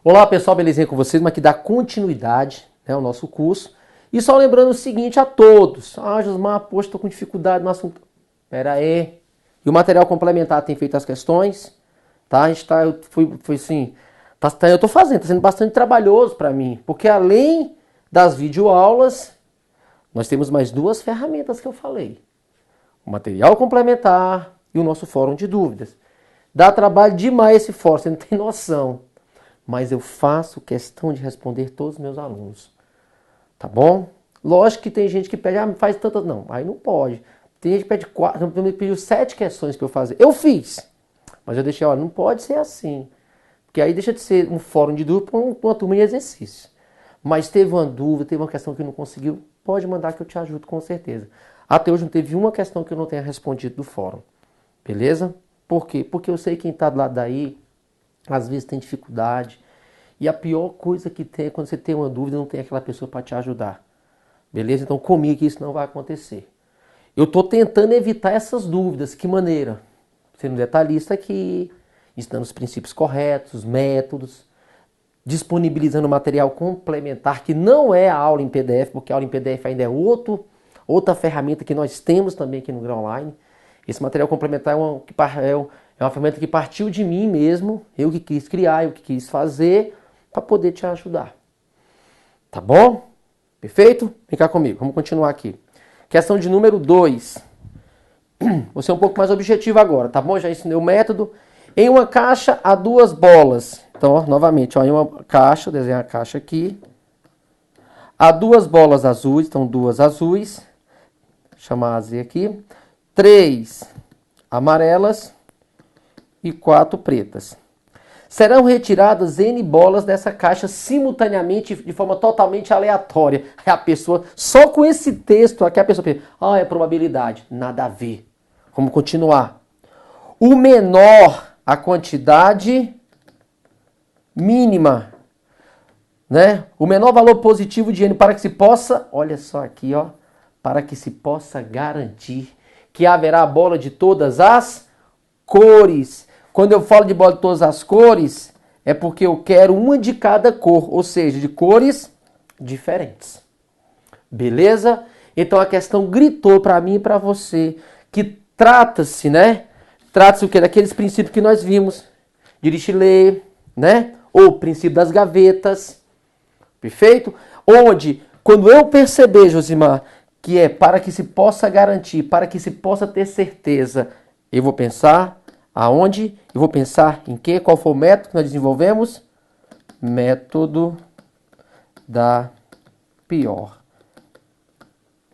Olá pessoal, belezinha com vocês? Mas que dá continuidade, né, ao nosso curso. E só lembrando o seguinte a todos. Josmar, poxa, estou com dificuldade no assunto. Pera aí. E o material complementar tem feito as questões, tá? A gente tá, eu tô fazendo, tá sendo bastante trabalhoso para mim. Porque além das videoaulas, nós temos mais duas ferramentas que eu falei. O material complementar e o nosso fórum de dúvidas. Dá trabalho demais esse fórum, você não tem noção. Mas eu faço questão de responder todos os meus alunos. Tá bom? Lógico que tem gente que pede, faz tantas. Não, aí não pode. Tem gente que pede 4, me pediu 7 questões para eu fazer. Eu fiz. Mas eu deixei, olha, não pode ser assim. Porque aí deixa de ser um fórum de dúvida para uma turma de exercício. Mas teve uma dúvida, teve uma questão que não conseguiu, pode mandar que eu te ajudo com certeza. Até hoje não teve uma questão que eu não tenha respondido do fórum. Beleza? Por quê? Porque eu sei quem está do lado daí, às vezes tem dificuldade. E a pior coisa que tem é quando você tem uma dúvida e não tem aquela pessoa para te ajudar. Beleza? Então comigo isso não vai acontecer. Eu estou tentando evitar essas dúvidas. Que maneira? Sendo detalhista aqui, ensinando os princípios corretos, os métodos, disponibilizando material complementar, que não é a aula em PDF, porque a aula em PDF ainda é outra ferramenta que nós temos também aqui no Grão Online. Esse material complementar é uma ferramenta que partiu de mim mesmo, eu que quis criar, eu que quis fazer, para poder te ajudar. Tá bom? Perfeito? Vem cá comigo, vamos continuar aqui. Questão de número 2. Vou ser um pouco mais objetivo agora, tá bom? Já ensinei o método. Em uma caixa há 2 bolas. Então, ó, novamente, ó, em uma caixa, desenhar a caixa aqui. Há 2 bolas azuis, então 2 azuis. Vou chamar a Z aqui. 3 amarelas e 4 pretas. Serão retiradas N bolas dessa caixa simultaneamente, de forma totalmente aleatória. Aí a pessoa, só com esse texto aqui, a pessoa pensa, é probabilidade. Nada a ver. Vamos continuar. O menor, a quantidade mínima, né? O menor valor positivo de N para que se possa, olha só aqui, ó, para que se possa garantir que haverá bola de todas as cores. Quando eu falo de bola de todas as cores, é porque eu quero uma de cada cor, ou seja, de cores diferentes. Beleza? Então a questão gritou para mim e para você que trata-se, né? Trata-se o quê? Daqueles princípios que nós vimos de Dirichlet, né? Ou o princípio das gavetas. Perfeito? Onde, quando eu perceber, Josimar, que é para que se possa garantir, para que se possa ter certeza, eu vou pensar aonde? Eu vou pensar em quê? Qual foi o método que nós desenvolvemos? Método da pior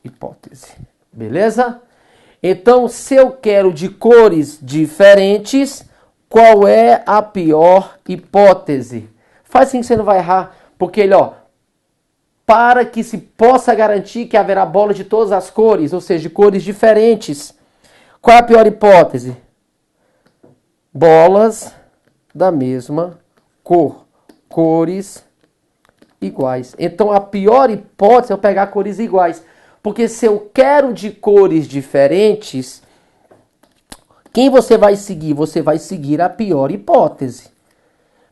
hipótese. Beleza? Então, se eu quero de cores diferentes, qual é a pior hipótese? Faz assim que você não vai errar, porque ele, para que se possa garantir que haverá bola de todas as cores, ou seja, de cores diferentes. Qual é a pior hipótese? Bolas da mesma cor, cores iguais. Então a pior hipótese é eu pegar cores iguais, porque se eu quero de cores diferentes, quem você vai seguir? Você vai seguir a pior hipótese,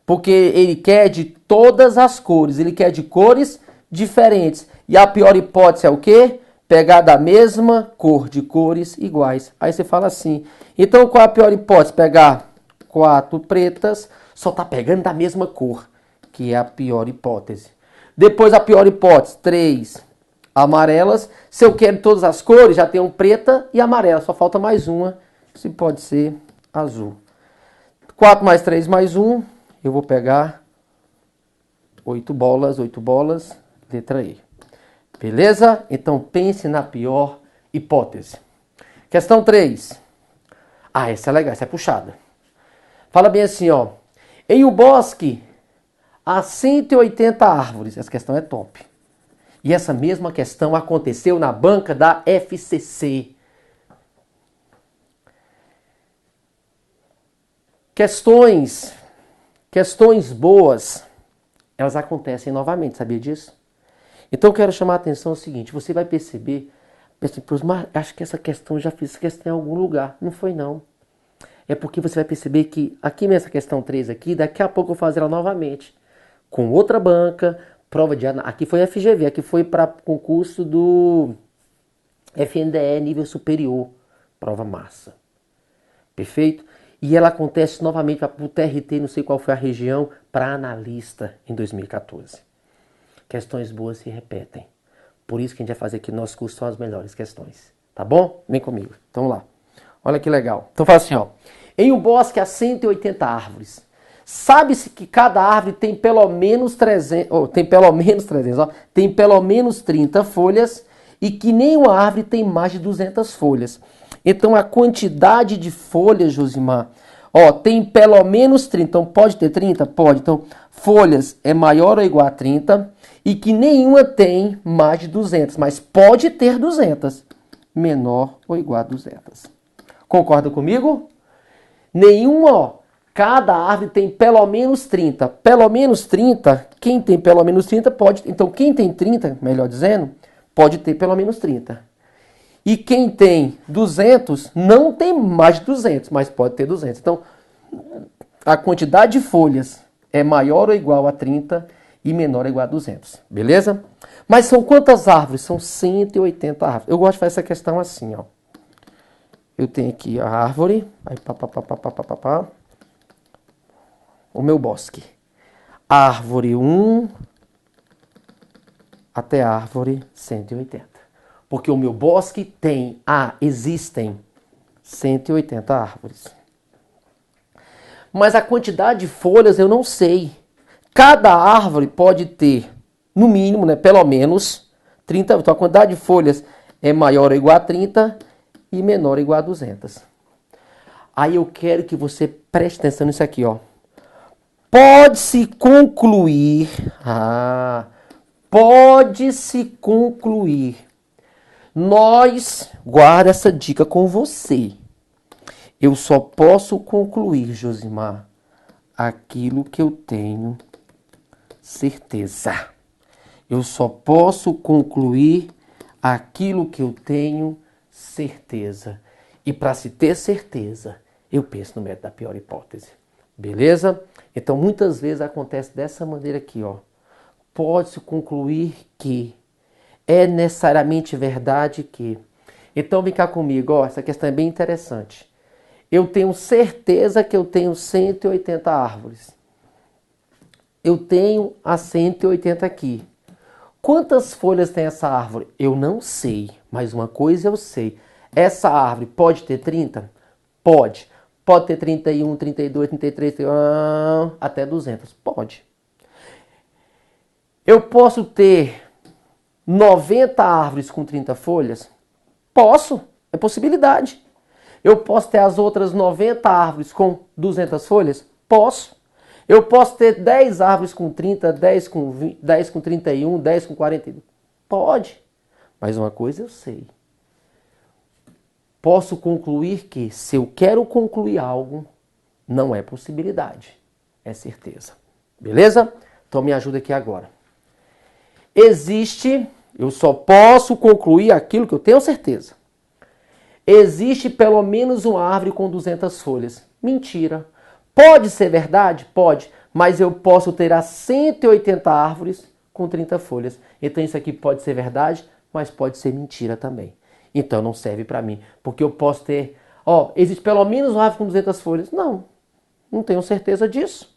porque ele quer de todas as cores, ele quer de cores diferentes. E a pior hipótese é o quê? Pegar da mesma cor, de cores iguais. Aí você fala assim, então qual é a pior hipótese? Pegar 4 pretas, só tá pegando da mesma cor, que é a pior hipótese. Depois a pior hipótese, 3 amarelas. Se eu quero todas as cores, já tenho preta e amarela, só falta mais uma, se pode ser azul. 4 mais 3 mais 1, eu vou pegar 8 bolas, letra E. Beleza? Então pense na pior hipótese. Questão 3. Essa é legal, essa é puxada. Fala bem assim, em um bosque há 180 árvores. Essa questão é top. E essa mesma questão aconteceu na banca da FCC. Questões boas, elas acontecem novamente, sabia disso? Então eu quero chamar a atenção ao seguinte, você vai perceber, acho que essa questão, já fiz essa questão em algum lugar. Não foi não. É porque você vai perceber que aqui nessa questão 3 aqui, daqui a pouco eu vou fazer ela novamente. com outra banca, prova de... Aqui foi FGV, aqui foi para concurso do FNDE nível superior, prova massa. Perfeito? E ela acontece novamente para o TRT, não sei qual foi a região, para analista em 2014. Questões boas se repetem. Por isso que a gente vai fazer aqui no nosso curso são as melhores questões. Tá bom? Vem comigo. Então vamos lá. Olha que legal. Então fala assim, ó. Em um bosque há 180 árvores. Sabe-se que cada árvore tem pelo menos 300, tem pelo menos 30 folhas e que nenhuma árvore tem mais de 200 folhas. Então a quantidade de folhas, Josimar, ó, tem pelo menos 30. Então pode ter 30? Pode. Então folhas é maior ou igual a 30 e que nenhuma tem mais de 200, mas pode ter 200. Menor ou igual a 200. Concorda comigo? Nenhuma, ó. Cada árvore tem pelo menos 30. Pelo menos 30, quem tem pelo menos 30 pode... Então, quem tem 30, melhor dizendo, pode ter pelo menos 30. E quem tem 200, não tem mais de 200, mas pode ter 200. Então, a quantidade de folhas é maior ou igual a 30 e menor ou igual a 200. Beleza? Mas são quantas árvores? São 180 árvores. Eu gosto de fazer essa questão assim, ó. Eu tenho aqui a árvore, aí o meu bosque. Árvore 1 até a árvore 180. Porque o meu bosque existem 180 árvores. Mas a quantidade de folhas eu não sei. Cada árvore pode ter, no mínimo, né, pelo menos 30. Então a quantidade de folhas é maior ou igual a 30 e menor ou igual a 200. Aí eu quero que você preste atenção nisso aqui, ó. Pode-se concluir, guarda essa dica com você. Eu só posso concluir, Josimar, aquilo que eu tenho certeza. Eu só posso concluir aquilo que eu tenho certeza. E para se ter certeza, eu penso no método da pior hipótese. Beleza? Então, muitas vezes acontece dessa maneira aqui, ó. Pode-se concluir que é necessariamente verdade que... Então, vem cá comigo, ó. Essa questão é bem interessante. Eu tenho certeza que eu tenho 180 árvores. Eu tenho as 180 aqui. Quantas folhas tem essa árvore? Eu não sei, mas uma coisa eu sei. Essa árvore pode ter 30? Pode. Pode ter 31, 32, 33, até 200. Pode. Eu posso ter 90 árvores com 30 folhas? Posso. É possibilidade. Eu posso ter as outras 90 árvores com 200 folhas? Posso. Eu posso ter 10 árvores com 30, 10 com 20, 10 com 31, 10 com 42. Pode. Mas uma coisa eu sei. Posso concluir que, se eu quero concluir algo, não é possibilidade, é certeza. Beleza? Então me ajuda aqui agora. Eu só posso concluir aquilo que eu tenho certeza. Existe pelo menos uma árvore com 200 folhas. Mentira. Pode ser verdade? Pode. Mas eu posso ter as 180 árvores com 30 folhas. Então isso aqui pode ser verdade, mas pode ser mentira também. Então não serve para mim, porque eu posso ter... existe pelo menos uma árvore com 200 folhas? Não tenho certeza disso.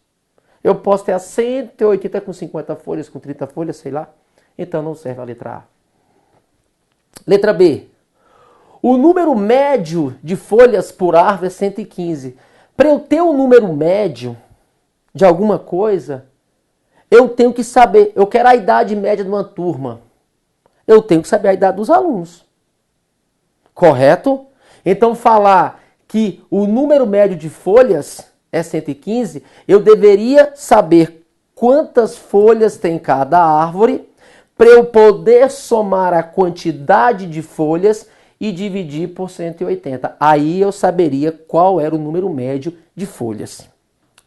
Eu posso ter as 180 com 50 folhas, com 30 folhas, sei lá. Então não serve a letra A. Letra B. O número médio de folhas por árvore é 115. Para eu ter um número médio de alguma coisa, eu tenho que saber... Eu quero a idade média de uma turma. Eu tenho que saber a idade dos alunos. Correto? Então, falar que o número médio de folhas é 115, eu deveria saber quantas folhas tem cada árvore para eu poder somar a quantidade de folhas e dividir por 180. Aí eu saberia qual era o número médio de folhas,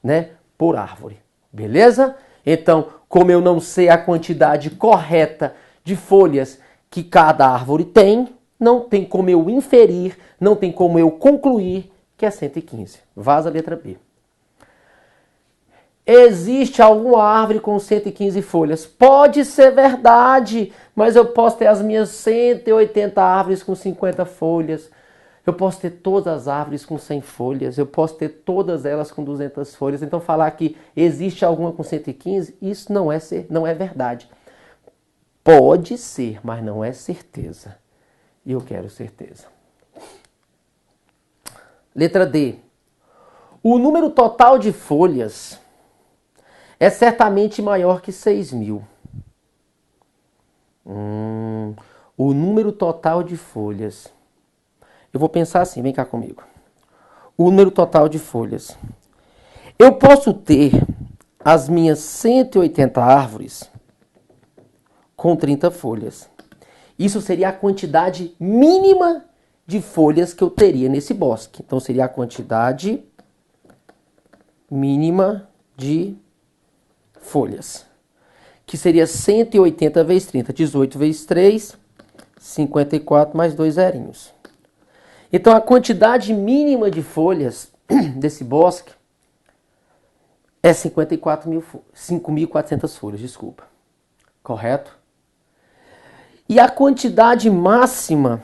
né, por árvore. Beleza? Então, como eu não sei a quantidade correta de folhas que cada árvore tem, não tem como eu inferir, não tem como eu concluir que é 115. Vaza a letra B. Existe alguma árvore com 115 folhas? Pode ser verdade, mas eu posso ter as minhas 180 árvores com 50 folhas. Eu posso ter todas as árvores com 100 folhas. Eu posso ter todas elas com 200 folhas. Então falar que existe alguma com 115, isso não é verdade. Pode ser, mas não é certeza. E eu quero certeza. Letra D. O número total de folhas é certamente maior que 6.000. O número total de folhas. Eu vou pensar assim, vem cá comigo. O número total de folhas. Eu posso ter as minhas 180 árvores com 30 folhas. Isso seria a quantidade mínima de folhas que eu teria nesse bosque. Então seria a quantidade mínima de folhas, que seria 180 vezes 30, 18 vezes 3, 54 mais 2 zerinhos. Então a quantidade mínima de folhas desse bosque é 5.400 folhas, desculpa. Correto? E a quantidade máxima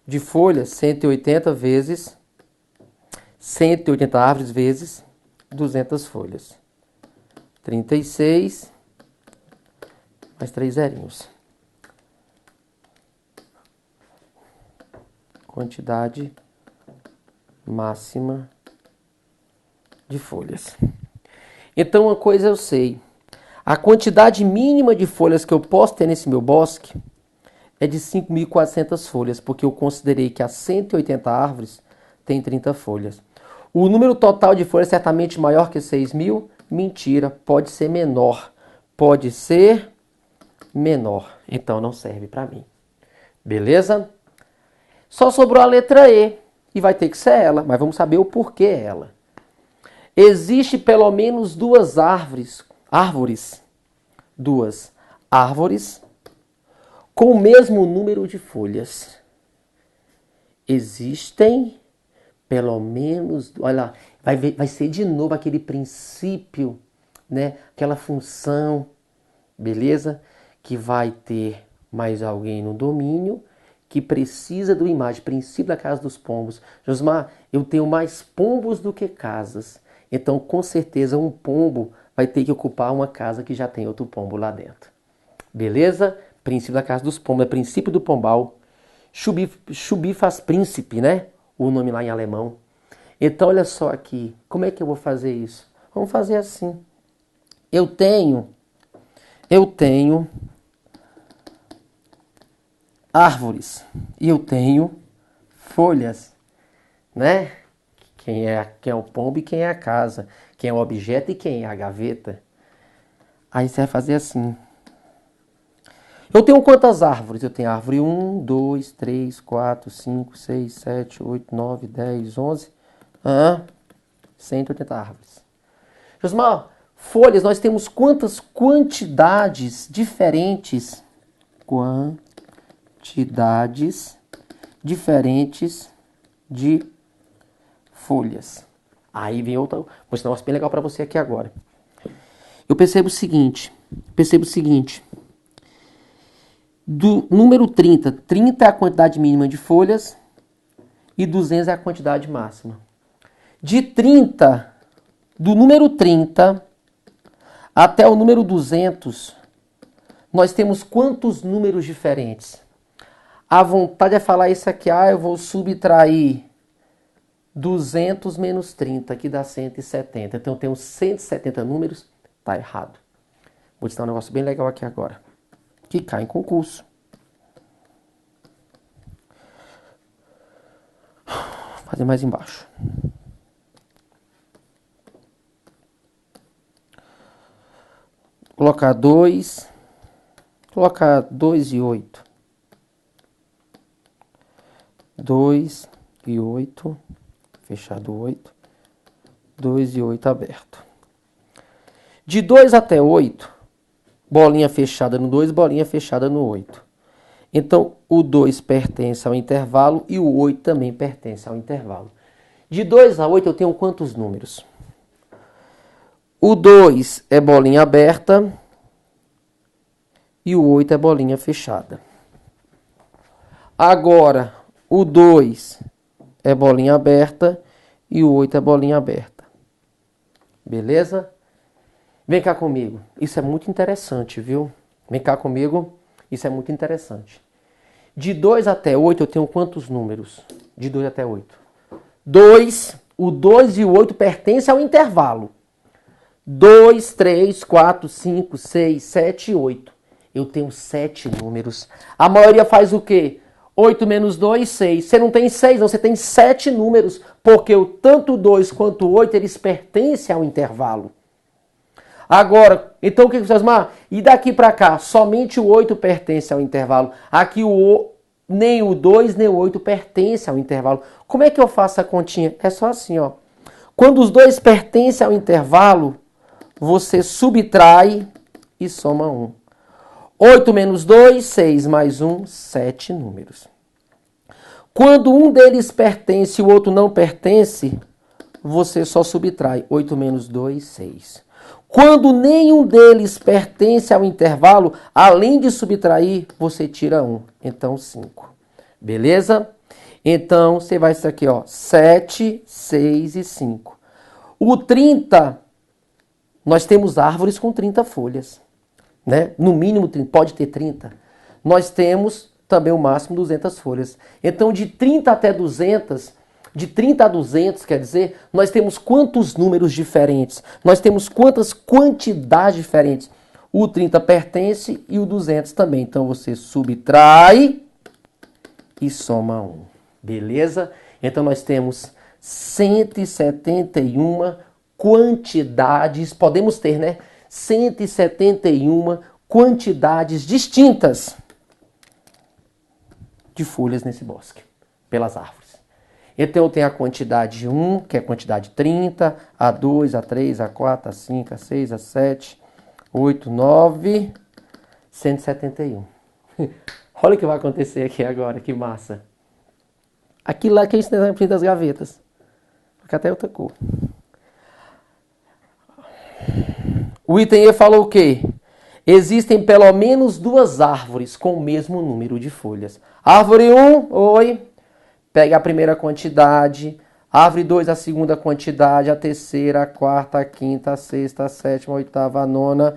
de folhas, 180 árvores vezes 200 folhas. 36 mais 3 zerinhos. Quantidade máxima de folhas. Então uma coisa eu sei. A quantidade mínima de folhas que eu posso ter nesse meu bosque é de 5.400 folhas, porque eu considerei que as 180 árvores têm 30 folhas. O número total de folhas é certamente maior que 6.000? Mentira, pode ser menor. Pode ser menor. Então não serve para mim. Beleza? Só sobrou a letra E. E vai ter que ser ela, mas vamos saber o porquê ela. Existe pelo menos duas árvores com o mesmo número de folhas. Existem pelo menos, olha, vai ser de novo aquele princípio, né? Aquela função, beleza? Que vai ter mais alguém no domínio que precisa do imagem, princípio da casa dos pombos. Josmar, eu tenho mais pombos do que casas. Então, com certeza, um pombo vai ter que ocupar uma casa que já tem outro pombo lá dentro. Beleza? Princípio da casa dos pombos, é princípio do pombal. Chubi faz príncipe, né? O nome lá em alemão. Então, olha só aqui. Como é que eu vou fazer isso? Vamos fazer assim. Eu tenho árvores e eu tenho folhas, né? Quem é o pombo e quem é a casa. Quem é o objeto e quem é a gaveta. Aí você vai fazer assim. Eu tenho quantas árvores? Eu tenho árvore 1, 2, 3, 4, 5, 6, 7, 8, 9, 10, 11. 180 árvores. Josmar, folhas, nós temos quantas quantidades diferentes? Quantidades diferentes de folhas. Aí vem outra. Vou mostrar um negócio bem legal para você aqui agora. Eu percebo o seguinte. Do número 30, 30 é a quantidade mínima de folhas e 200 é a quantidade máxima. Do número 30 até o número 200, nós temos quantos números diferentes? A vontade é falar isso aqui, eu vou subtrair 200 menos 30, que dá 170. Então eu tenho 170 números, tá errado. Vou te dar um negócio bem legal aqui agora, que cai em concurso. Vou fazer mais embaixo. Colocar 2 e 8. 2 e 8, fechado 8. 2 e 8 aberto. De 2 até 8, bolinha fechada no 2, bolinha fechada no 8. Então, o 2 pertence ao intervalo e o 8 também pertence ao intervalo. De 2 a 8 eu tenho quantos números? O 2 é bolinha aberta e o 8 é bolinha fechada. Agora, o 2 é bolinha aberta e o 8 é bolinha aberta. Beleza? Vem cá comigo. Isso é muito interessante, viu? Vem cá comigo. Isso é muito interessante. De 2 até 8 eu tenho quantos números? De 2 até 8. 2, o 2 e o 8 pertencem ao intervalo. 2, 3, 4, 5, 6, 7 e 8. Eu tenho 7 números. A maioria faz o quê? 8 menos 2, 6. Você não tem 6, não. Você tem 7 números. Porque tanto o 2 quanto o 8, eles pertencem ao intervalo. Agora, então o que você faz? E daqui para cá, somente o 8 pertence ao intervalo. Aqui nem o 2 nem o 8 pertence ao intervalo. Como é que eu faço a continha? É só assim, ó. Quando os dois pertencem ao intervalo, você subtrai e soma 1. 8 menos 2, 6 mais 1, 7 números. Quando um deles pertence e o outro não pertence, você só subtrai. 8 menos 2, 6. Quando nenhum deles pertence ao intervalo, além de subtrair, você tira 1. Então, 5. Beleza? Então, você vai isso aqui, ó. 7, 6 e 5. O 30, nós temos árvores com 30 folhas. Né? No mínimo, pode ter 30. Nós temos também o máximo 200 folhas. Então, de 30 até 200... De 30 a 200, quer dizer, nós temos quantos números diferentes? Nós temos quantas quantidades diferentes? O 30 pertence e o 200 também. Então, você subtrai e soma 1. Beleza? Então, nós temos 171 quantidades. Podemos ter, né? 171 quantidades distintas de folhas nesse bosque, pelas árvores. Então eu tenho a quantidade 1, que é a quantidade 30, a 2, a 3, a 4, a 5, a 6, a 7, 8, 9, 171. Olha o que vai acontecer aqui agora, que massa. Aquilo lá que é isso na frente das gavetas. Fica até outra cor. O item E falou o quê? Existem pelo menos 2 árvores com o mesmo número de folhas. Árvore 1, oi. Pega a primeira quantidade, árvore 2 a segunda quantidade, a terceira, a quarta, a quinta, a sexta, a sétima, a oitava, a nona.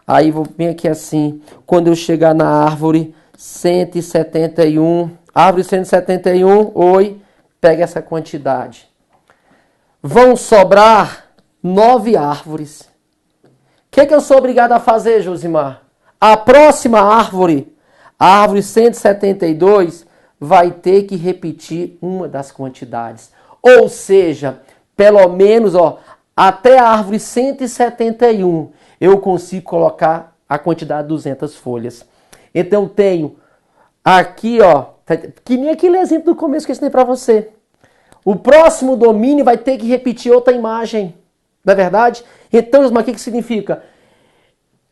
Aí vou vir aqui assim, quando eu chegar na árvore 171, árvore 171, oi, pega essa quantidade. Vão sobrar 9 árvores. O que eu sou obrigado a fazer, Josimar? A próxima árvore, a árvore 172, vai ter que repetir uma das quantidades. Ou seja, pelo menos, ó, até a árvore 171, eu consigo colocar a quantidade de 200 folhas. Então, eu tenho aqui, ó, que nem aquele exemplo do começo que eu ensinei para você. O próximo domínio vai ter que repetir outra imagem. Não é verdade? Então, o que significa?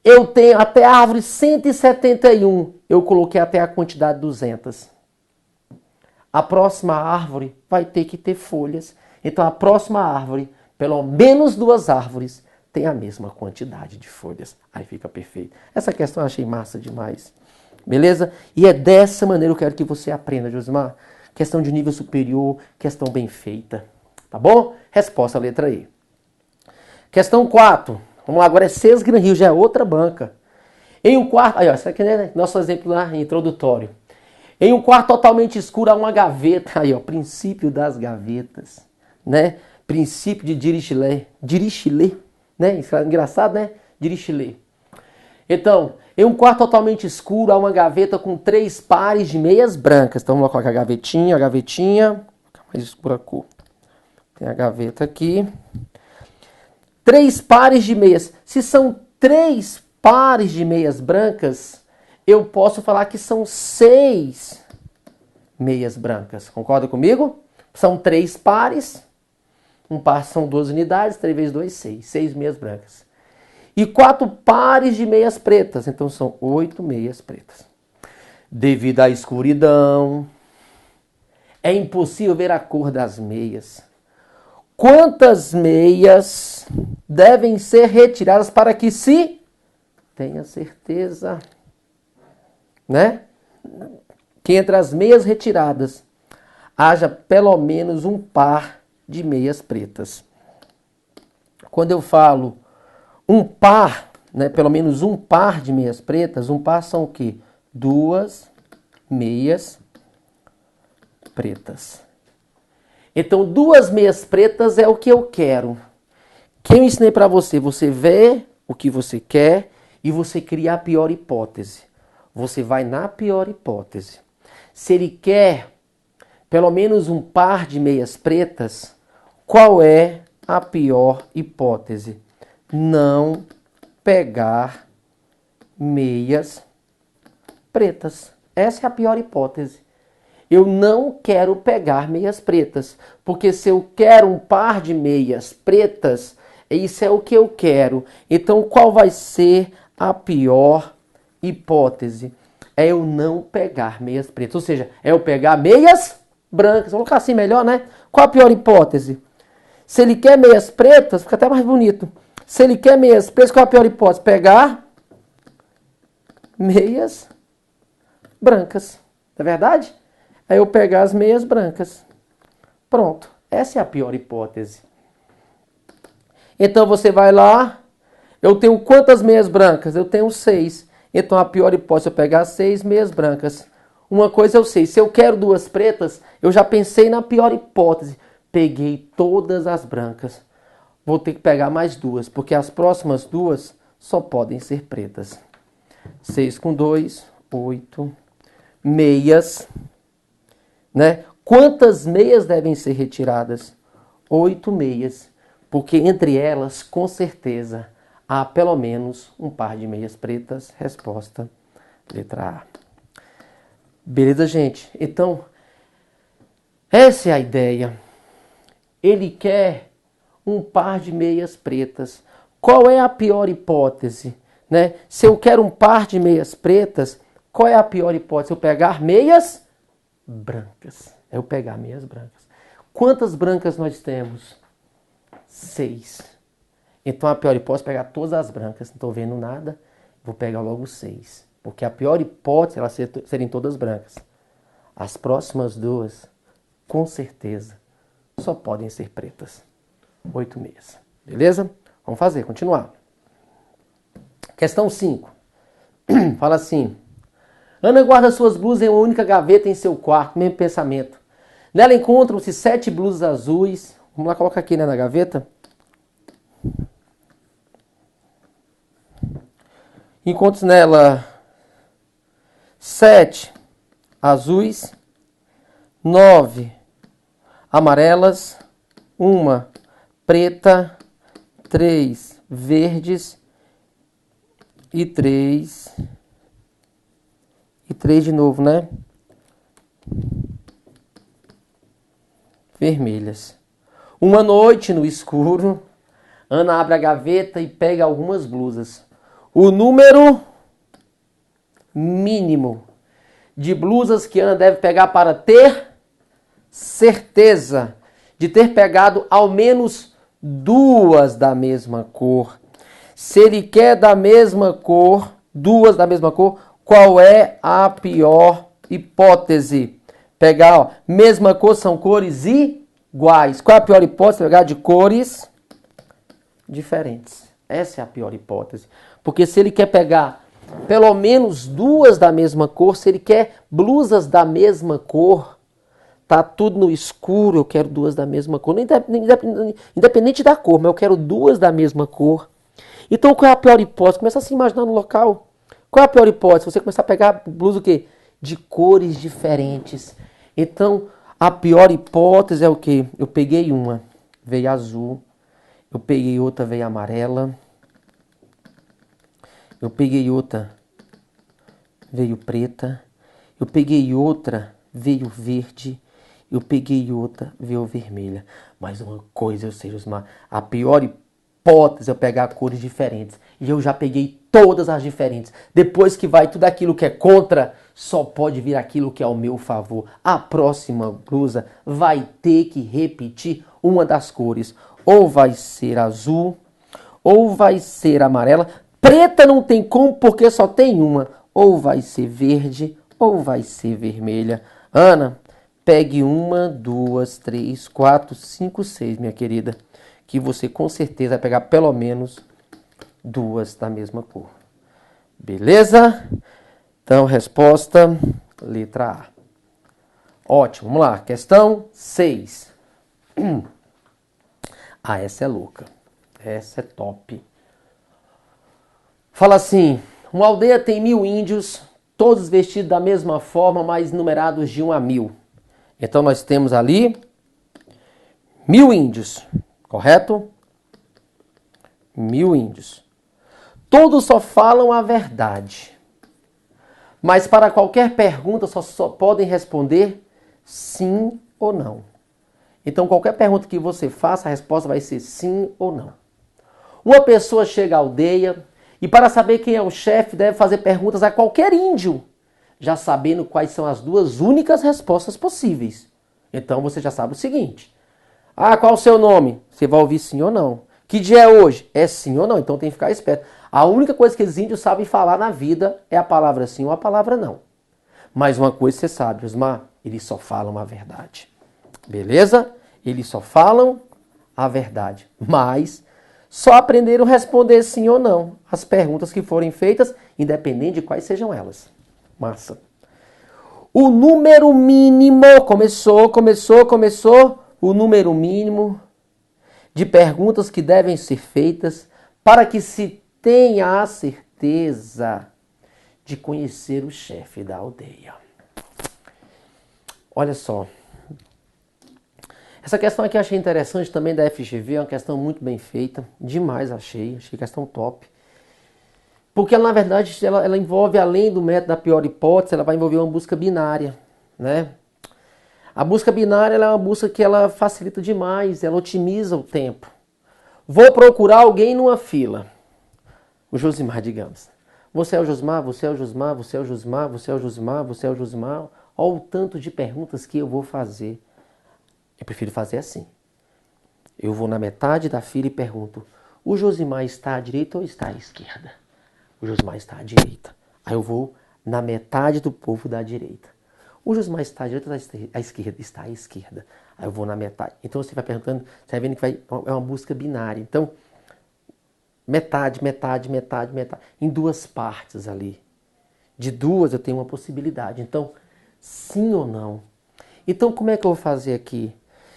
Eu tenho até a árvore 171, eu coloquei até a quantidade 200. A próxima árvore vai ter que ter folhas. Então, a próxima árvore, pelo menos 2 árvores, tem a mesma quantidade de folhas. Aí fica perfeito. Essa questão eu achei massa demais. Beleza? E é dessa maneira que eu quero que você aprenda, Josimar. Questão de nível superior, questão bem feita. Tá bom? Resposta, letra E. Questão 4. Vamos lá, agora é César Gran Rio, já é outra banca. Em um quarto... Aí, ó, isso aqui é nosso exemplo lá, introdutório. Em um quarto totalmente escuro há uma gaveta. Aí, ó, princípio das gavetas, né? Princípio de Dirichlet. Dirichlet, né? Engraçado, né? Dirichlet. Então, em um quarto totalmente escuro há uma gaveta com 3 pares de meias brancas. Então, vamos colocar a gavetinha. Vou ficar mais escura a cor. Tem a gaveta aqui. 3 pares de meias. Se são 3 pares de meias brancas, eu posso falar que são 6 meias brancas. Concorda comigo? São 3 pares. Um par são 12 unidades. 3 vezes 2, 6. 6 meias brancas. E 4 pares de meias pretas. Então são 8 meias pretas. Devido à escuridão, é impossível ver a cor das meias. quantas meias devem ser retiradas para que se tenha certeza, né? Que entre as meias retiradas haja pelo menos um par de meias pretas. Quando eu falo um par, né, pelo menos um par de meias pretas, um par são o quê? 2 meias pretas. Então, 2 meias pretas é o que eu quero. Que eu ensinei para você, você vê o que você quer e você cria a pior hipótese. Você vai na pior hipótese. Se ele quer pelo menos um par de meias pretas, qual é a pior hipótese? Não pegar meias pretas. Essa é a pior hipótese. Eu não quero pegar meias pretas, porque se eu quero um par de meias pretas, isso é o que eu quero. Então, qual vai ser a pior hipótese? É eu não pegar meias pretas, ou seja, é eu pegar meias brancas. Vamos colocar assim melhor, né? Qual a pior hipótese? Se ele quer meias pretas, fica até mais bonito. Se ele quer meias pretas, qual a pior hipótese? Pegar meias brancas. Não é verdade? É eu pegar as meias brancas. Pronto. Essa é a pior hipótese. Então você vai lá. Eu tenho quantas meias brancas? Eu tenho 6. Então a pior hipótese é eu pegar 6 meias brancas. Uma coisa eu sei. Se eu quero 2 pretas, eu já pensei na pior hipótese. Peguei todas as brancas. Vou ter que pegar mais 2, porque as próximas 2 só podem ser pretas. 6 com 2, 8 meias. Né? Quantas meias devem ser retiradas? 8 meias, porque entre elas, com certeza, há pelo menos um par de meias pretas. Resposta, letra A. Beleza, gente? Então, essa é a ideia. Ele quer um par de meias pretas. Qual é a pior hipótese? Né? Se eu quero um par de meias pretas, qual é a pior hipótese? Eu pegar meias brancas. É eu pegar meias brancas. Quantas brancas nós temos? 6. Então a pior hipótese é pegar todas as brancas. Não estou vendo nada. Vou pegar logo 6. Porque a pior hipótese é elas serem todas brancas. As próximas 2, com certeza, só podem ser pretas. 8 meias. Beleza? Vamos fazer, continuar. Questão 5. Fala assim. Ana guarda suas blusas em uma única gaveta em seu quarto, mesmo pensamento. Nela encontram-se 7 blusas azuis. Vamos lá, coloca aqui, né, na gaveta. Encontra nela 7 azuis, 9 amarelas, 1 preta, 3 verdes e 3 de novo, né? Vermelhas. Uma noite no escuro, Ana abre a gaveta e pega algumas blusas. O número mínimo de blusas que Ana deve pegar para ter certeza de ter pegado ao menos 2 da mesma cor. Se ele quer da mesma cor, 2 da mesma cor, qual é a pior hipótese? Pegar, ó, mesma cor, são cores iguais. Qual é a pior hipótese? Pegar de cores diferentes. Essa é a pior hipótese. Porque se ele quer pegar pelo menos 2 da mesma cor, se ele quer blusas da mesma cor, tá tudo no escuro, eu quero 2 da mesma cor. Independente da cor, mas eu quero 2 da mesma cor. Então qual é a pior hipótese? Começa a se imaginar no local. Qual é a pior hipótese? Você começar a pegar blusa o quê? De cores diferentes. Então, a pior hipótese é o quê? Eu peguei uma, veio azul. Eu peguei outra, veio amarela. Eu peguei outra, veio preta. Eu peguei outra, veio verde. Eu peguei outra, veio vermelha. Mas uma coisa eu sei, Josimar, a pior hipótese é eu pegar cores diferentes. E eu já peguei todas as diferentes. Depois que vai tudo aquilo que é contra, Só pode vir aquilo que é ao meu favor. A próxima blusa vai ter que repetir uma das cores. Ou vai ser azul, ou vai ser amarela. Preta não tem como porque só tem uma. Ou vai ser verde, ou vai ser vermelha. Ana, pegue 1, 2, 3, 4, 5, 6, minha querida. Que você com certeza vai pegar pelo menos 2 da mesma cor. Beleza? Então, resposta, letra A. Ótimo, vamos lá. Questão 6. Ah, essa é louca. Essa é top. Fala assim, uma aldeia tem 1000 índios, todos vestidos da mesma forma, mas numerados de 1 a 1000. Então, nós temos ali 1000 índios, correto? 1000 índios. Todos só falam a verdade. Mas para qualquer pergunta só podem responder sim ou não. Então qualquer pergunta que você faça, a resposta vai ser sim ou não. Uma pessoa chega à aldeia e para saber quem é o chefe deve fazer perguntas a qualquer índio, já sabendo quais são as 2 únicas respostas possíveis. Então você já sabe o seguinte. Ah, qual o seu nome? Você vai ouvir sim ou não. Que dia é hoje? É sim ou não, então tem que ficar esperto. A única coisa que os índios sabem falar na vida é a palavra sim ou a palavra não. Mas uma coisa você sabe, Osmar, eles só falam a verdade. Beleza? Eles só falam a verdade. Mas só aprenderam a responder sim ou não as perguntas que forem feitas, independente de quais sejam elas. Massa. O número mínimo, começou. O número mínimo de perguntas que devem ser feitas para que se tenha a certeza de conhecer o chefe da aldeia. Olha só. Essa questão aqui eu achei interessante também da FGV, é uma questão muito bem feita. Demais achei questão top. Porque ela, na verdade, ela envolve, além do método da pior hipótese, ela vai envolver uma busca binária, né? A busca binária ela é uma busca que ela facilita demais, ela otimiza o tempo. Vou procurar alguém numa fila. O Josimar, digamos. Você é o Josimar, você é o Josimar, você é o Josimar, você é o Josimar, você é o Josimar. Olha o tanto de perguntas que eu vou fazer. Eu prefiro fazer assim. Eu vou na metade da fila e pergunto, o Josimar está à direita ou está à esquerda? O Josimar está à direita. Aí eu vou na metade do povo da direita. O Josimar está à direita ou à esquerda? Está à esquerda. Aí eu vou na metade. Então você vai perguntando, você vai vendo que é uma busca binária. Então, metade. Em 2 partes ali. De 2 eu tenho uma possibilidade. Então, sim ou não? Então, como é que eu vou fazer aqui?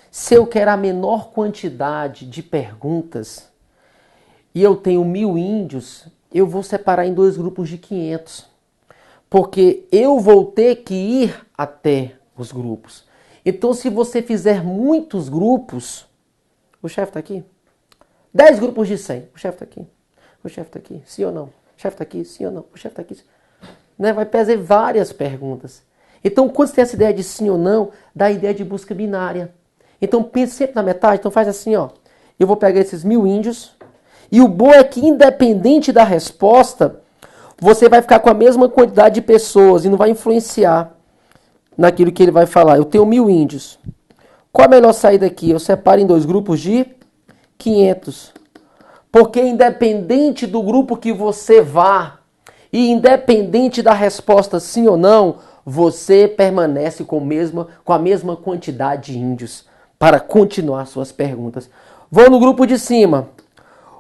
Se eu quero a menor quantidade de perguntas e eu tenho 1000 índios, eu vou separar em 2 grupos de 500. Porque eu vou ter que ir até os grupos. Então, se você fizer muitos grupos... O chefe está aqui? 10 grupos de 100. O chefe está aqui. O chefe está aqui. Sim ou não? O chefe está aqui. Sim ou não? O chefe está aqui. Né? Vai fazer várias perguntas. Então, quando você tem essa ideia de sim ou não, dá a ideia de busca binária. Então, pense sempre na metade. Então, faz assim, ó. Eu vou pegar esses 1000 índios. E o bom é que, independente da resposta, você vai ficar com a mesma quantidade de pessoas e não vai influenciar naquilo que ele vai falar. Eu tenho 1000 índios. Qual a melhor saída aqui? Eu separo em 2 grupos de 500. Porque independente do grupo que você vá, e independente da resposta sim ou não, você permanece com a mesma quantidade de índios para continuar suas perguntas. Vou no grupo de cima.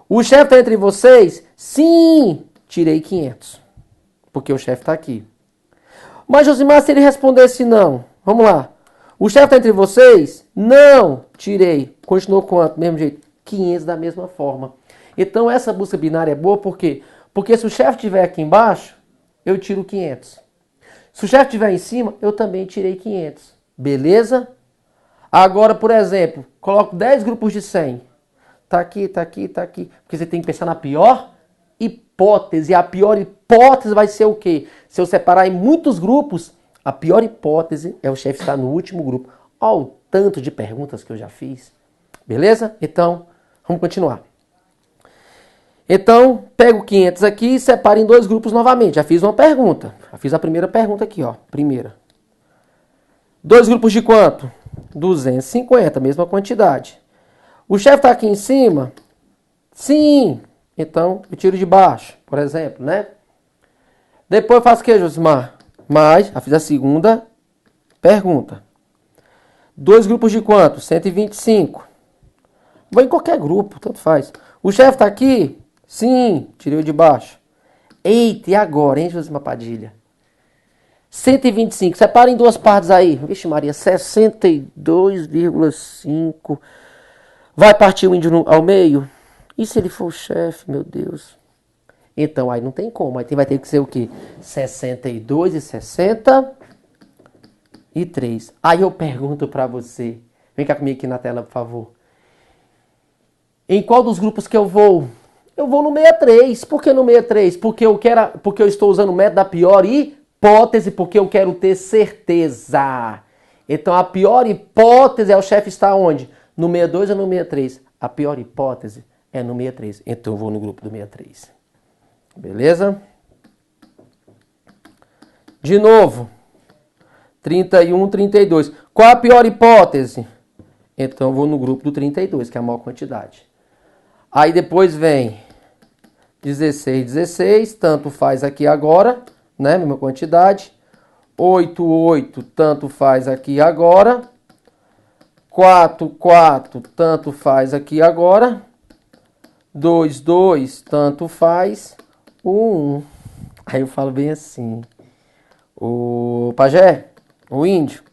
O chefe está entre vocês? Sim! Tirei 500. Porque o chefe está aqui. Mas, Josimar, se ele respondesse não? Vamos lá. O chefe está entre vocês? Não! Tirei. Continuou quanto? Mesmo jeito. 500 da mesma forma. Então, essa busca binária é boa por quê? Porque se o chefe estiver aqui embaixo, eu tiro 500. Se o chefe estiver em cima, eu também tirei 500. Beleza? Agora, por exemplo, coloco 10 grupos de 100. Tá aqui. Porque você tem que pensar na pior hipótese. A pior hipótese vai ser o quê? Se eu separar em muitos grupos, a pior hipótese é o chefe estar no último grupo. Olha o tanto de perguntas que eu já fiz. Beleza? Então, vamos continuar. Então, pego 500 aqui e separo em dois grupos novamente. Já fiz uma pergunta. Já fiz a primeira pergunta aqui, ó. Primeira. Dois grupos de quanto? 250, mesma quantidade. O chefe está aqui em cima? Sim. Então, eu tiro de baixo, por exemplo, né? Depois eu faço o que, Josimar? Mais, já fiz a segunda pergunta. Dois grupos de quanto? 125. Vou em qualquer grupo, tanto faz. O chefe está aqui? Sim. Tirei o de baixo. Eita, e agora, hein, Josimar Padilha? 125. Separa em duas partes aí. Vixe Maria, 62,5. Vai partir o índio ao meio? E se ele for o chefe, meu Deus? Então, aí não tem como. Aí vai ter que ser o quê? 62 e 63. Aí eu pergunto pra você. Vem cá comigo aqui na tela, por favor. Em qual dos grupos que eu vou? Eu vou no 63. Por que no 63? Porque eu estou usando o método da pior hipótese, porque eu quero ter certeza. Então, a pior hipótese é o chefe estar onde? No 62 ou no 63? A pior hipótese é no 63. Então, eu vou no grupo do 63. Beleza? De novo. 31, 32. Qual a pior hipótese? Então, eu vou no grupo do 32, que é a maior quantidade. Aí, depois vem 16, 16. Tanto faz aqui agora, né? Mesma quantidade. 8, 8. Tanto faz aqui agora. 4, 4. Tanto faz aqui agora. 2, 2. Tanto faz. 1. Aí eu falo bem assim. O pajé, o índio.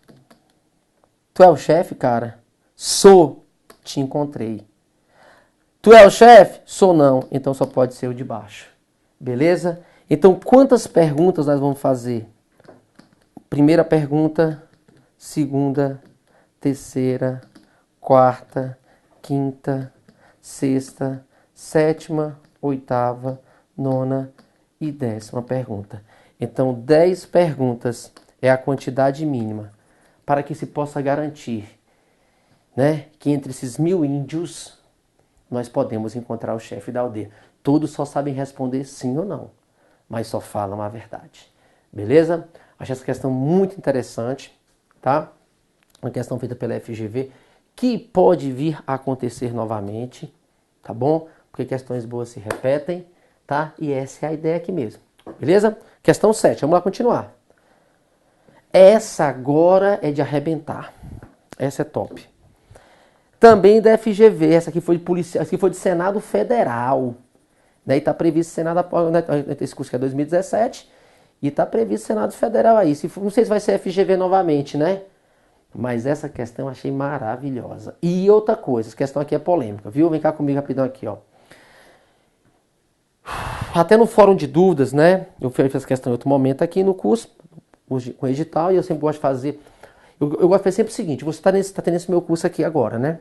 Tu é o chefe, cara? Sou. Te encontrei. Tu é o chefe? Sou não. Então só pode ser o de baixo. Beleza? Então quantas perguntas nós vamos fazer? Primeira pergunta, segunda, terceira, quarta, quinta, sexta, sétima, oitava, nona e 10ª pergunta. Então 10 perguntas é a quantidade mínima para que se possa garantir, né, que entre esses 1000 índios nós podemos encontrar o chefe da aldeia. Todos só sabem responder sim ou não, mas só falam a verdade. Beleza? Acho essa questão muito interessante, tá? Uma questão feita pela FGV que pode vir a acontecer novamente, tá bom? Porque questões boas se repetem, tá? E essa é a ideia aqui mesmo. Beleza? Questão 7. Vamos lá continuar. Essa agora é de arrebentar. Essa é top. Também da FGV. Essa aqui foi de polícia, essa aqui foi de Senado Federal. Né? E está previsto Senado, esse curso que é 2017. E está previsto Senado Federal aí. Não sei se vai ser FGV novamente, né? Mas essa questão eu achei maravilhosa. E outra coisa, essa questão aqui é polêmica, viu? Vem cá comigo rapidão aqui, ó. Até no fórum de dúvidas, né? Eu fiz essa questão em outro momento aqui no curso, com edital, e eu sempre gosto de fazer. Eu gosto de fazer sempre o seguinte: você está tendo esse meu curso aqui agora, né?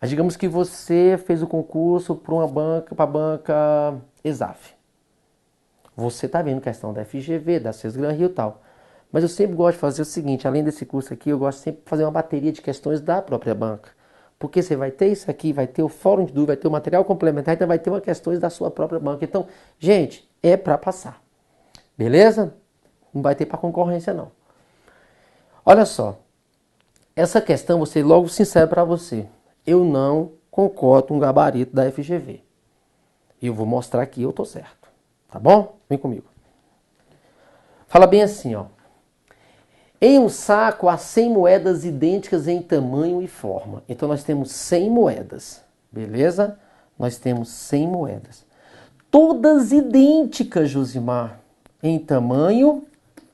Mas digamos que você fez o concurso para a banca ESAF. Você está vendo questão da FGV, da Sesgran Rio e tal. Mas eu sempre gosto de fazer o seguinte: além desse curso aqui, eu gosto sempre de fazer uma bateria de questões da própria banca. Porque você vai ter isso aqui, vai ter o fórum de dúvida, vai ter o material complementar, então vai ter uma questões da sua própria banca. Então, gente, é para passar. Beleza? Não vai ter para concorrência, não. Olha só. Essa questão, vou ser logo sincero para você. Eu não concordo com o gabarito da FGV. E eu vou mostrar que eu tô certo. Tá bom? Vem comigo. Fala bem assim, ó. Em um saco há 100 moedas idênticas em tamanho e forma. Então nós temos 100 moedas, beleza? Nós temos 100 moedas. Todas idênticas, Josimar, em tamanho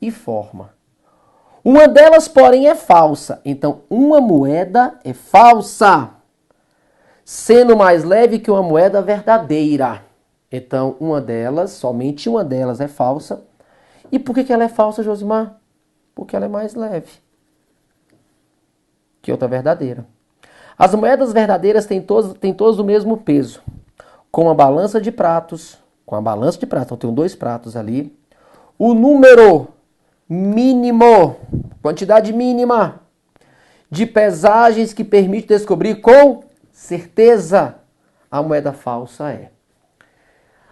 e forma. Uma delas, porém, é falsa. Então uma moeda é falsa, sendo mais leve que uma moeda verdadeira. Então uma delas, somente uma delas é falsa. E por que ela é falsa, Josimar? Porque ela é mais leve que outra verdadeira. As moedas verdadeiras têm todas o mesmo peso. Com a balança de pratos, então tenho 2 pratos ali. O número mínimo, quantidade mínima de pesagens que permite descobrir com certeza a moeda falsa é.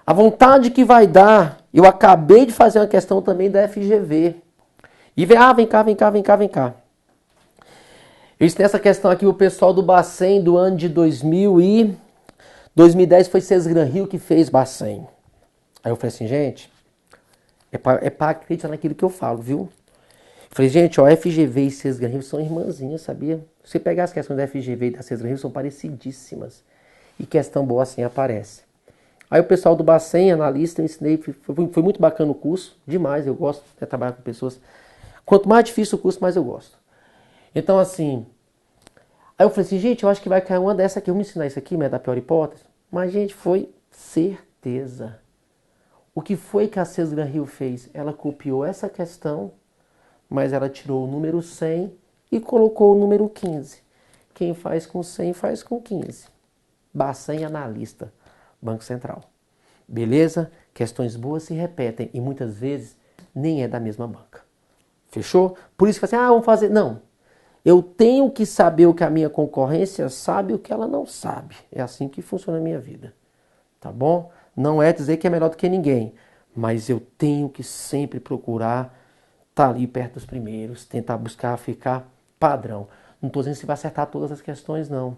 A vontade que vai dar, eu acabei de fazer uma questão também da FGV. E vem cá. Eu tenho essa questão aqui, o pessoal do Bacen do ano de 2010 foi Cesgran Rio que fez Bacen. Aí eu falei assim, gente, é pra acreditar naquilo que eu falo, viu? Eu falei, gente, ó, FGV e Cesgran Rio são irmãzinhas, sabia? Se você pegar as questões da FGV e da Cesgran Rio, são parecidíssimas. E questão boa assim aparece. Aí o pessoal do Bacen, analista, eu ensinei, foi muito bacana o curso, demais, eu gosto de trabalhar com pessoas. Quanto mais difícil o curso, mais eu gosto. Então assim, aí eu falei assim, gente, eu acho que vai cair uma dessa aqui, eu vou me ensinar isso aqui, mas é da pior hipótese. Mas gente, foi certeza. O que foi que a Cesgran Rio fez? Ela copiou essa questão, mas ela tirou o número 100 e colocou o número 15. Quem faz com 100 faz com 15. Bacen analista. Banco Central. Beleza? Questões boas se repetem e muitas vezes nem é da mesma banca. Fechou? Por isso que assim, vamos fazer. Não. Eu tenho que saber o que a minha concorrência sabe e o que ela não sabe. É assim que funciona a minha vida. Tá bom? Não é dizer que é melhor do que ninguém, mas eu tenho que sempre procurar estar ali perto dos primeiros, tentar buscar ficar padrão. Não estou dizendo que você vai acertar todas as questões, não.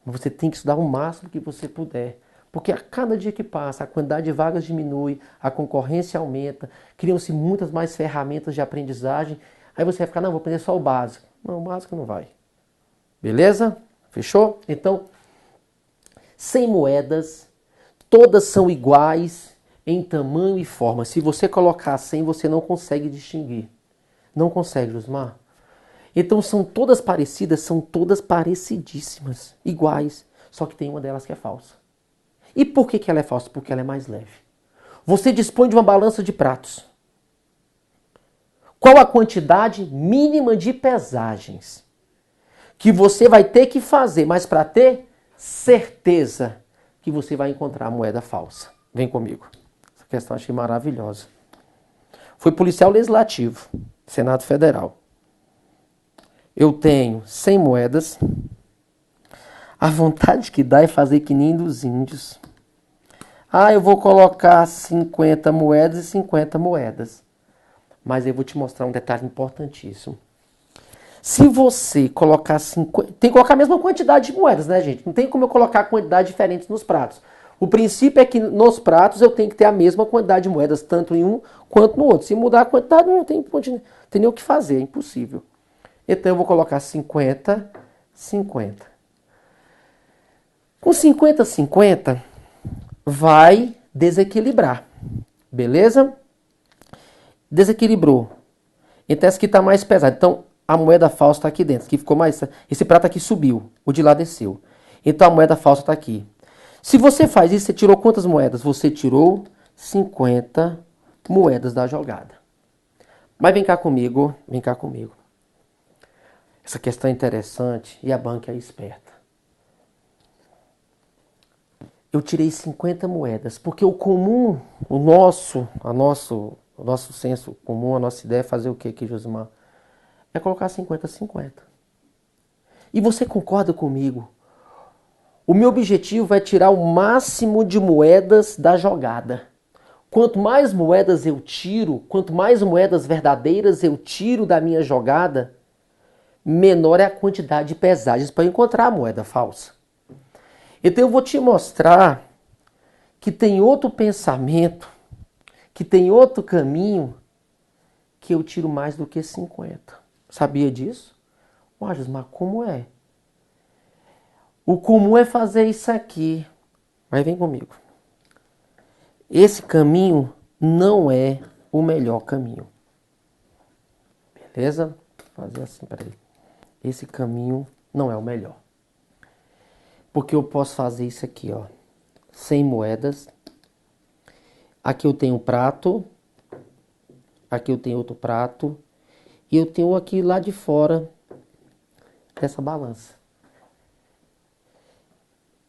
Mas você tem que estudar o máximo que você puder. Porque a cada dia que passa, a quantidade de vagas diminui, a concorrência aumenta, criam-se muitas mais ferramentas de aprendizagem. Aí você vai ficar, não, vou aprender só o básico. Não, o básico não vai. Beleza? Fechou? Então, 100 moedas, todas são iguais em tamanho e forma. Se você colocar 100, você não consegue distinguir. Não consegue, Josmar? Então são todas parecidas, são todas parecidíssimas, iguais. Só que tem uma delas que é falsa. E por que ela é falsa? Porque ela é mais leve. Você dispõe de uma balança de pratos. Qual a quantidade mínima de pesagens que você vai ter que fazer, mas para ter certeza que você vai encontrar a moeda falsa? Vem comigo. Essa questão eu achei maravilhosa. Fui policial legislativo, Senado Federal. Eu tenho 100 moedas. A vontade que dá é fazer que nem dos índios. Eu vou colocar 50 moedas e 50 moedas. Mas eu vou te mostrar um detalhe importantíssimo. Se você colocar 50... Tem que colocar a mesma quantidade de moedas, né, gente? Não tem como eu colocar quantidades diferentes nos pratos. O princípio é que nos pratos eu tenho que ter a mesma quantidade de moedas, tanto em um quanto no outro. Se mudar a quantidade, não tem nem o que fazer, é impossível. Então eu vou colocar 50, 50. Com 50, 50, vai desequilibrar. Beleza? Desequilibrou. Então essa aqui está mais pesada. Então a moeda falsa está aqui dentro. Que ficou mais. Esse prato aqui subiu. O de lá desceu. Então a moeda falsa está aqui. Se você faz isso, você tirou quantas moedas? Você tirou 50 moedas da jogada. Mas vem cá comigo. Vem cá comigo. Essa questão é interessante e a banca é esperta. Eu tirei 50 moedas, porque o comum, o nosso senso comum, a nossa ideia é fazer o que aqui, Josimar? É colocar 50-50. E você concorda comigo? O meu objetivo é tirar o máximo de moedas da jogada. Quanto mais moedas eu tiro, quanto mais moedas verdadeiras eu tiro da minha jogada, menor é a quantidade de pesagens para encontrar a moeda falsa. Então eu vou te mostrar que tem outro pensamento, que tem outro caminho, que eu tiro mais do que 50. Sabia disso? Mas como é? O comum é fazer isso aqui. Mas vem comigo. Esse caminho não é o melhor caminho. Beleza? Vou fazer assim, peraí. Esse caminho não é o melhor. Porque eu posso fazer isso aqui, ó. 100 moedas. Aqui eu tenho um prato. Aqui eu tenho outro prato. E eu tenho aqui lá de fora dessa balança.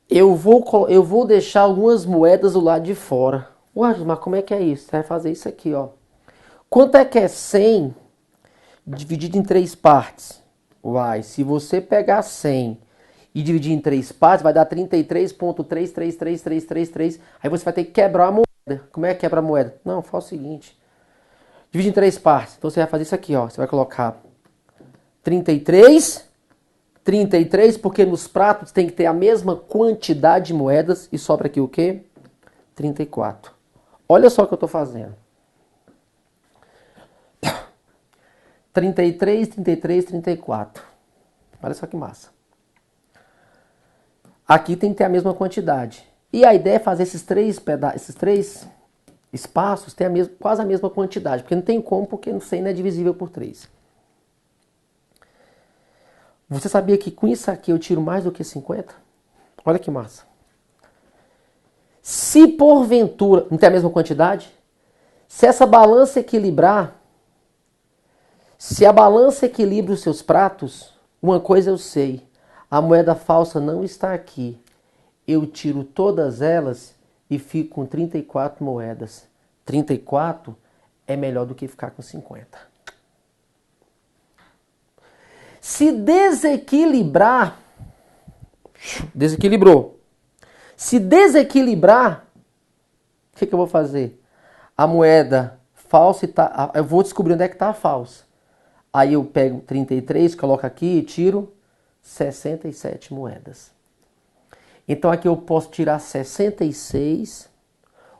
Eu vou deixar algumas moedas do lado de fora. Ué, mas como é que é isso? Você vai fazer isso aqui, ó. Quanto é que é 100 dividido em 3 partes? Uai, se você pegar 100 e dividir em 3 partes, vai dar 33,3333333. Aí você vai ter que quebrar a moeda. Como é que quebra a moeda? Não, faz o seguinte. Divide em 3 partes. Então você vai fazer isso aqui, ó. Você vai colocar 33, 33, porque nos pratos tem que ter a mesma quantidade de moedas e sobra aqui o quê? 34. Olha só o que eu estou fazendo. 33, 33, 34. Olha só que massa. Aqui tem que ter a mesma quantidade. E a ideia é fazer esses três espaços ter quase a mesma quantidade. Porque não tem como, porque 100 não é divisível por 3. Você sabia que com isso aqui eu tiro mais do que 50? Olha que massa. Se porventura não tem a mesma quantidade, se essa balança equilibrar, se a balança equilibra os seus pratos, uma coisa eu sei, a moeda falsa não está aqui. Eu tiro todas elas e fico com 34 moedas. 34 é melhor do que ficar com 50. Se desequilibrar, desequilibrou. Se desequilibrar, o que eu vou fazer? A moeda falsa, eu vou descobrir onde é que está a falsa. Aí eu pego 33, coloco aqui e tiro 67 moedas. Então aqui eu posso tirar 66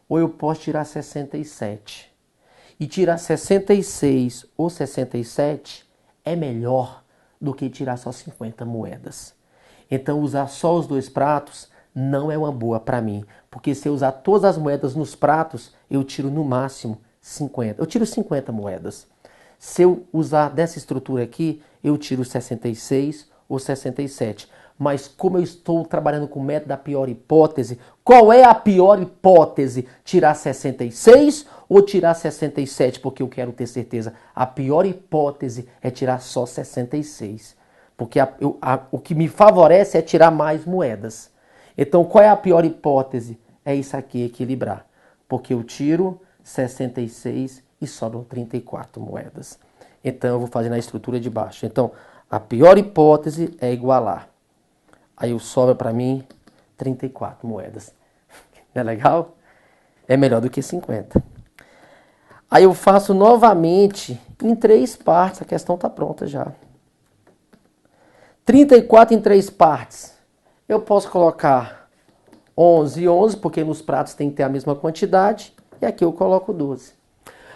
ou eu posso tirar 67. E tirar 66 ou 67 é melhor do que tirar só 50 moedas. Então usar só os 2 pratos não é uma boa para mim. Porque se eu usar todas as moedas nos pratos, eu tiro no máximo 50. Eu tiro 50 moedas. Se eu usar dessa estrutura aqui, eu tiro 66 ou 67. Mas como eu estou trabalhando com o método da pior hipótese, qual é a pior hipótese? Tirar 66 ou tirar 67? Porque eu quero ter certeza. A pior hipótese é tirar só 66. Porque o que me favorece é tirar mais moedas. Então qual é a pior hipótese? É isso aqui, equilibrar. Porque eu tiro 66 e sobram 34 moedas. Então eu vou fazer na estrutura de baixo. Então a pior hipótese é igualar. Aí sobra para mim 34 moedas. Não é legal? É melhor do que 50. Aí eu faço novamente em 3 partes. A questão está pronta já. 34 em 3 partes. Eu posso colocar 11 e 11, porque nos pratos tem que ter a mesma quantidade. E aqui eu coloco 12.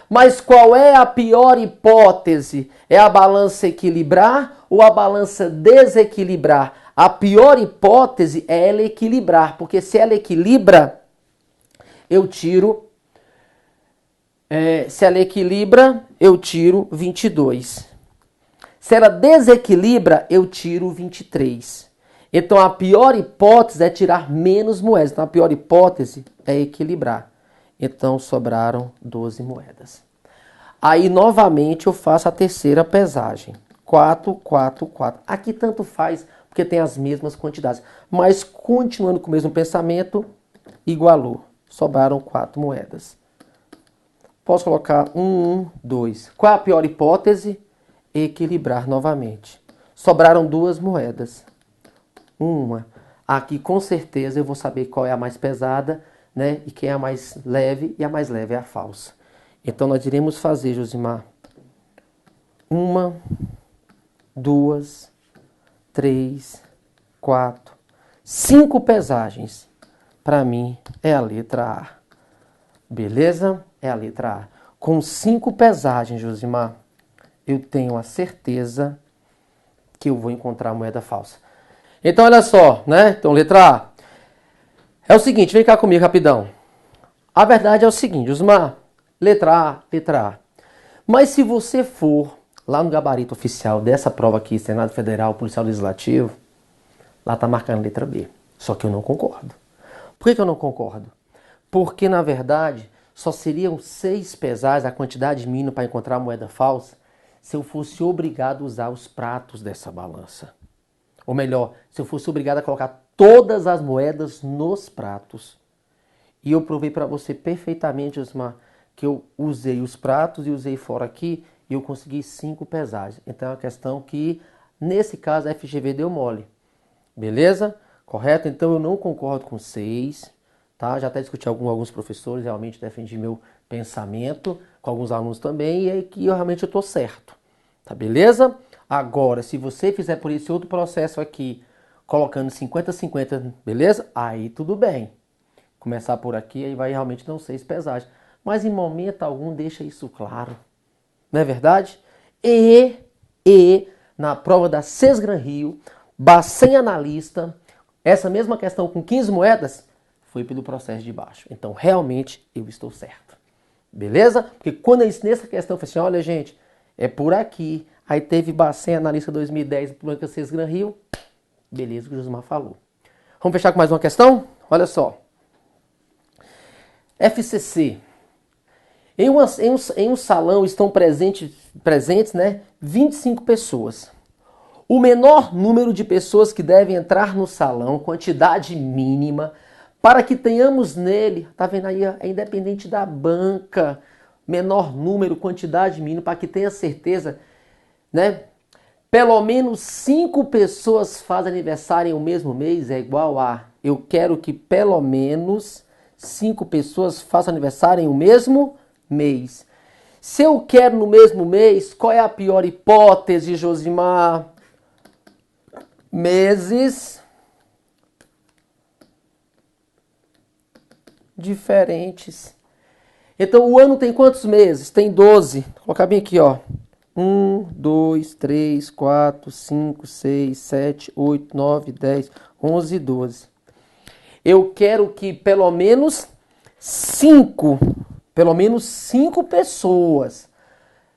Mas qual é a pior hipótese? É a balança equilibrar ou a balança desequilibrar? A pior hipótese é ela equilibrar, porque se ela equilibra, eu tiro... se ela equilibra, eu tiro 22. Se ela desequilibra, eu tiro 23. Então a pior hipótese é tirar menos moedas. Então a pior hipótese é equilibrar. Então sobraram 12 moedas. Aí novamente eu faço a terceira pesagem. 4, 4, 4. Aqui tanto faz, porque tem as mesmas quantidades. Mas continuando com o mesmo pensamento, igualou. Sobraram 4 moedas. Posso colocar 1, 2. Qual é a pior hipótese? Equilibrar novamente. Sobraram 2 moedas. Uma. Aqui com certeza eu vou saber qual é a mais pesada, né? E quem é a mais leve, e a mais leve é a falsa. Então nós iremos fazer, Josimar, 1, 2, 3, 4, 5 pesagens. Para mim é a letra A. Beleza? É a letra A. Com 5 pesagens, Josimar, eu tenho a certeza que eu vou encontrar a moeda falsa. Então olha só, né? Então letra A. É o seguinte, vem cá comigo rapidão. A verdade é o seguinte, Josimar, letra A, letra A. Mas se você for lá no gabarito oficial dessa prova aqui, Senado Federal, Policial Legislativo, lá tá marcando letra B. Só que eu não concordo. Por que eu não concordo? Porque, na verdade, só seriam 6 pesagens, a quantidade mínima para encontrar a moeda falsa, se eu fosse obrigado a usar os pratos dessa balança. Ou melhor, se eu fosse obrigado a colocar todas as moedas nos pratos. E eu provei para você perfeitamente, Osmar, que eu usei os pratos e usei fora aqui e eu consegui 5 pesagens. Então é uma questão que, nesse caso, a FGV deu mole. Beleza? Correto? Então eu não concordo com 6, tá? Já até discuti com alguns professores, realmente defendi meu pensamento, com alguns alunos também, e é que realmente eu estou certo, tá beleza? Agora, se você fizer por esse outro processo aqui, colocando 50-50, beleza? Aí tudo bem. Começar por aqui, aí vai realmente não ser pesagem. Mas em momento algum deixa isso claro. Não é verdade? E na prova da Sesgran Rio, Bacen Analista, essa mesma questão com 15 moedas, foi pelo processo de baixo. Então, realmente, eu estou certo. Beleza? Porque quando eu ensinei essa questão, eu falei assim, olha, gente, é por aqui. Aí teve Bacen Analista 2010, Banca Sesgran Rio. Beleza, o que o Josimar falou. Vamos fechar com mais uma questão? Olha só. FCC. Em um salão estão presentes, né, 25 pessoas. O menor número de pessoas que devem entrar no salão, quantidade mínima, para que tenhamos nele, tá vendo aí, é independente da banca, menor número, quantidade mínima, para que tenha certeza, né? Pelo menos 5 pessoas fazem aniversário em um mesmo mês, é igual a, eu quero que pelo menos 5 pessoas façam aniversário em um mesmo mês. Se eu quero no mesmo mês, qual é a pior hipótese, Josimar? Meses diferentes. Então o ano tem quantos meses? Tem 12. Vou colocar bem aqui, ó. 1, 2, 3, 4, 5, 6, 7, 8, 9, 10, 11, 12. Eu quero que pelo menos 5 pessoas,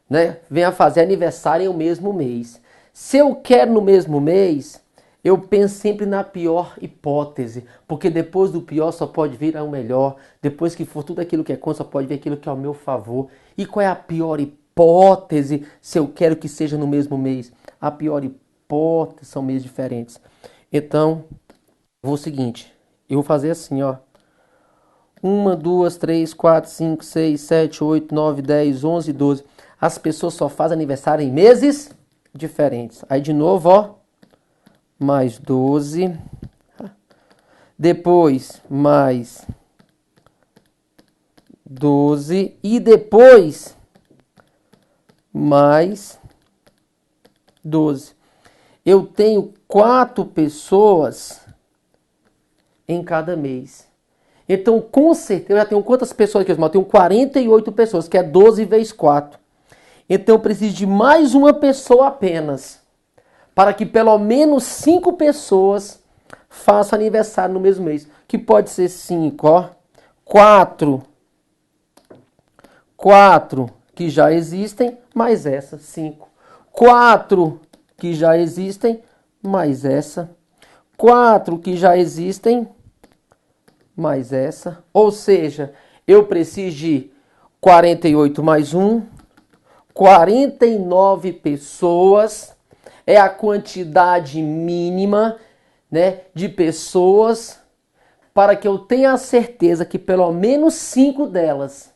né, venham fazer aniversário em um mesmo mês. Se eu quero no mesmo mês, eu penso sempre na pior hipótese, porque depois do pior só pode vir o melhor. Depois que for tudo aquilo que é contra, só pode vir aquilo que é ao meu favor. E qual é a pior hipótese se eu quero que seja no mesmo mês? A pior hipótese são meses diferentes. Então, vou o seguinte, eu vou fazer assim, ó. 1, 2, 3, 4, 5, 6, 7, 8, 9, 10, 11, 12. As pessoas só fazem aniversário em meses diferentes. Aí de novo, ó. Mais 12. Depois, mais 12. E depois, mais 12. Eu tenho 4 pessoas em cada mês. Então, com certeza, eu já tenho quantas pessoas aqui? Eu tenho 48 pessoas, que é 12 vezes 4. Então, eu preciso de mais uma pessoa apenas, para que pelo menos 5 pessoas façam aniversário no mesmo mês. Que pode ser 5, ó. 4 que já existem, mais essa, 5. 4 que já existem, mais essa. 4 que já existem, mais essa. Ou seja, eu preciso de 48 mais 1. 49 pessoas é a quantidade mínima, né, de pessoas para que eu tenha a certeza que pelo menos 5 delas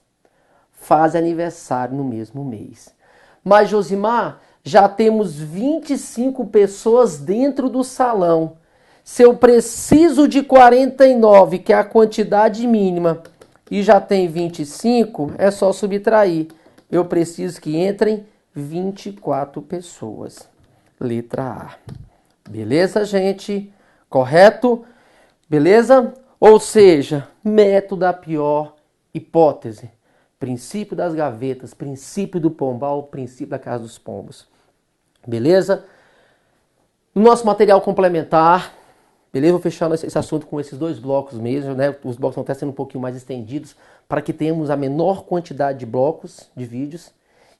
fazem aniversário no mesmo mês. Mas, Josimar, já temos 25 pessoas dentro do salão. Se eu preciso de 49, que é a quantidade mínima, e já tem 25, é só subtrair. Eu preciso que entrem 24 pessoas. Letra A. Beleza, gente? Correto? Beleza? Ou seja, método da pior hipótese. Princípio das gavetas, princípio do pombal, princípio da casa dos pombos. Beleza? No nosso material complementar, beleza? Vou fechar esse assunto com esses 2 blocos mesmo, né? Os blocos estão até sendo um pouquinho mais estendidos para que tenhamos a menor quantidade de blocos de vídeos.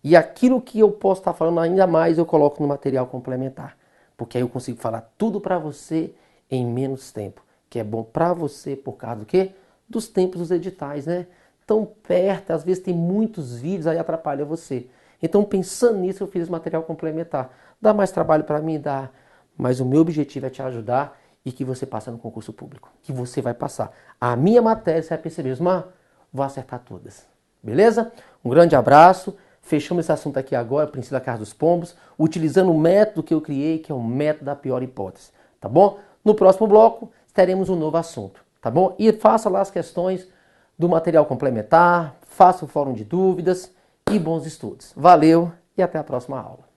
E aquilo que eu posso estar falando ainda mais eu coloco no material complementar. Porque aí eu consigo falar tudo para você em menos tempo. Que é bom para você por causa do quê? Dos tempos dos editais, né? Tão perto, às vezes tem muitos vídeos, aí atrapalha você. Então pensando nisso eu fiz esse material complementar. Dá mais trabalho para mim? Dá. Mas o meu objetivo é te ajudar e que você passe no concurso público. Que você vai passar. A minha matéria, você vai perceber, Osmar, vou acertar todas. Beleza? Um grande abraço. Fechamos esse assunto aqui agora, princípio da casa dos pombos, utilizando o método que eu criei, que é o método da pior hipótese. Tá bom? No próximo bloco, teremos um novo assunto. tá bom? E faça lá as questões do material complementar, faça o fórum de dúvidas e bons estudos. Valeu e até a próxima aula.